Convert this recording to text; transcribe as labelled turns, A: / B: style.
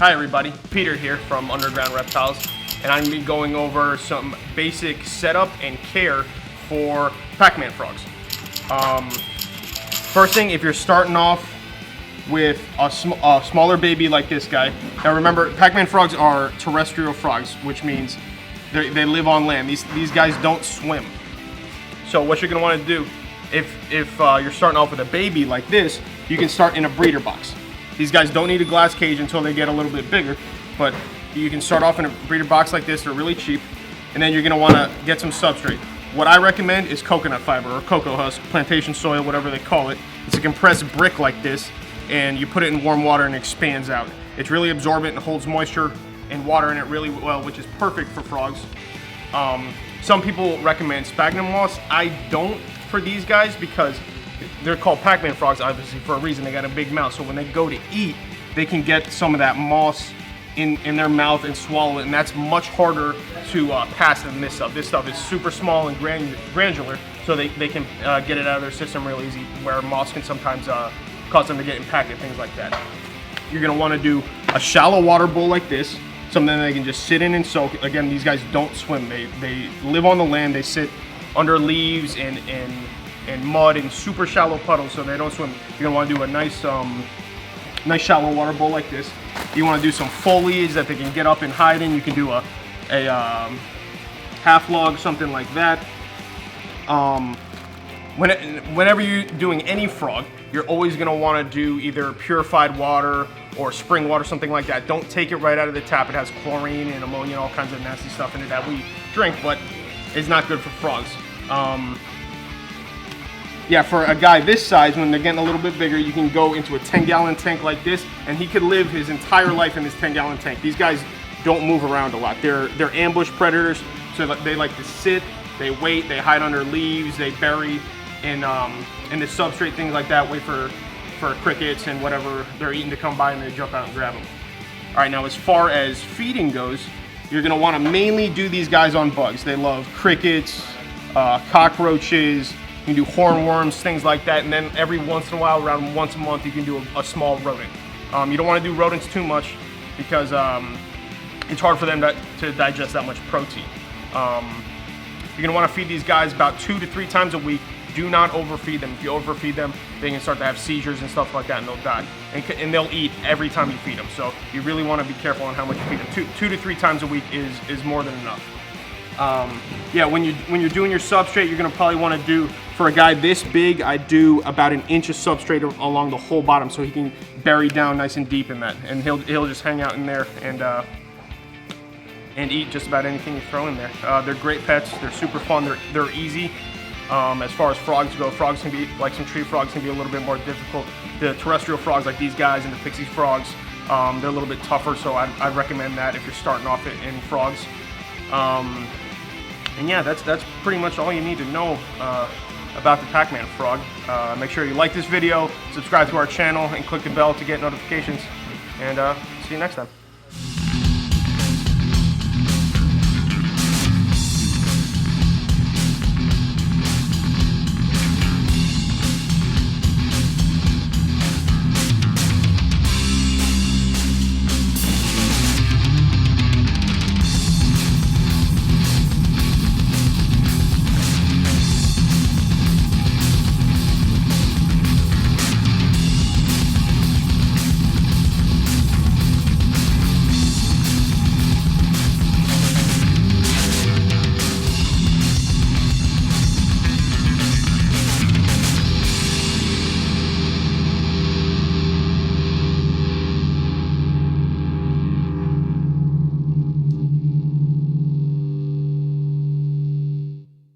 A: Hi everybody, Peter here from Underground Reptiles, and I'm going to be going over some basic setup and care for Pacman Frogs. First thing, if you're starting off with a smaller baby like this guy, now remember, Pacman Frogs are terrestrial frogs, which means they live on land. These guys don't swim. So what you're going to want to do, if you're starting off with a baby like this, you can start in a breeder box. These guys don't need a glass cage until they get a little bit bigger, but you can start off in a breeder box like this. They're really cheap, and then you're going to want to get some substrate. What I recommend is coconut fiber or cocoa husk, plantation soil, whatever they call it. It's a compressed brick like this, and you put it in warm water and it expands out. It's really absorbent and holds moisture and water in it really well, which is perfect for frogs. Some people recommend sphagnum moss. I don't for these guys because they're called Pacman Frogs, obviously, for a reason. They got a big mouth, so when they go to eat, they can get some of that moss in their mouth and swallow it, and that's much harder to pass than this stuff. This stuff is super small and granular, so they can get it out of their system real easy, where moss can sometimes cause them to get impacted, things like that. You're going to want to do a shallow water bowl like this, something they can just sit in and soak. Again, these guys don't swim. They live on the land. They sit under leaves and mud and super shallow puddles, so they don't swim. You're gonna want to do a nice shallow water bowl like this. You want to do some foliage that they can get up and hide in. You can do a half log, something like that. Whenever you're doing any frog, you're always gonna want to do either purified water or spring water, something like that. Don't take it right out of the tap. It has chlorine and ammonia, all kinds of nasty stuff in it that we drink, but it's not good for frogs. Yeah, for a guy this size, when they're getting a little bit bigger, you can go into a 10-gallon tank like this, and he could live his entire life in this 10-gallon tank. These guys don't move around a lot. They're ambush predators, so they like to sit, they wait, they hide under leaves, they bury in the substrate, things like that, wait for crickets and whatever they're eating to come by, and they jump out and grab them. All right, now as far as feeding goes, you're gonna wanna mainly do these guys on bugs. They love crickets, cockroaches. You can do hornworms, things like that, and then every once in a while, around once a month, you can do a small rodent. You don't want to do rodents too much because it's hard for them to digest that much protein. You're going to want to feed these guys about 2 to 3 times a week. Do not overfeed them. If you overfeed them, they can start to have seizures and stuff like that, and they'll die. And they'll eat every time you feed them. So you really want to be careful on how much you feed them. 2 to 3 times a week is more than enough. Yeah, when you're doing your substrate, you're gonna probably want to do, for a guy this big, I do about 1 inch of substrate along the whole bottom, so he can bury down nice and deep in that, and he'll just hang out in there and eat just about anything you throw in there. They're great pets. They're super fun. They're easy. As far as frogs go, frogs can be, like some tree frogs, can be a little bit more difficult. The terrestrial frogs, like these guys and the pixie frogs, they're a little bit tougher, so I'd recommend that if you're starting off in frogs. And yeah, that's pretty much all you need to know about the Pacman Frog. Make sure you like this video, subscribe to our channel, and click the bell to get notifications. And see you next time.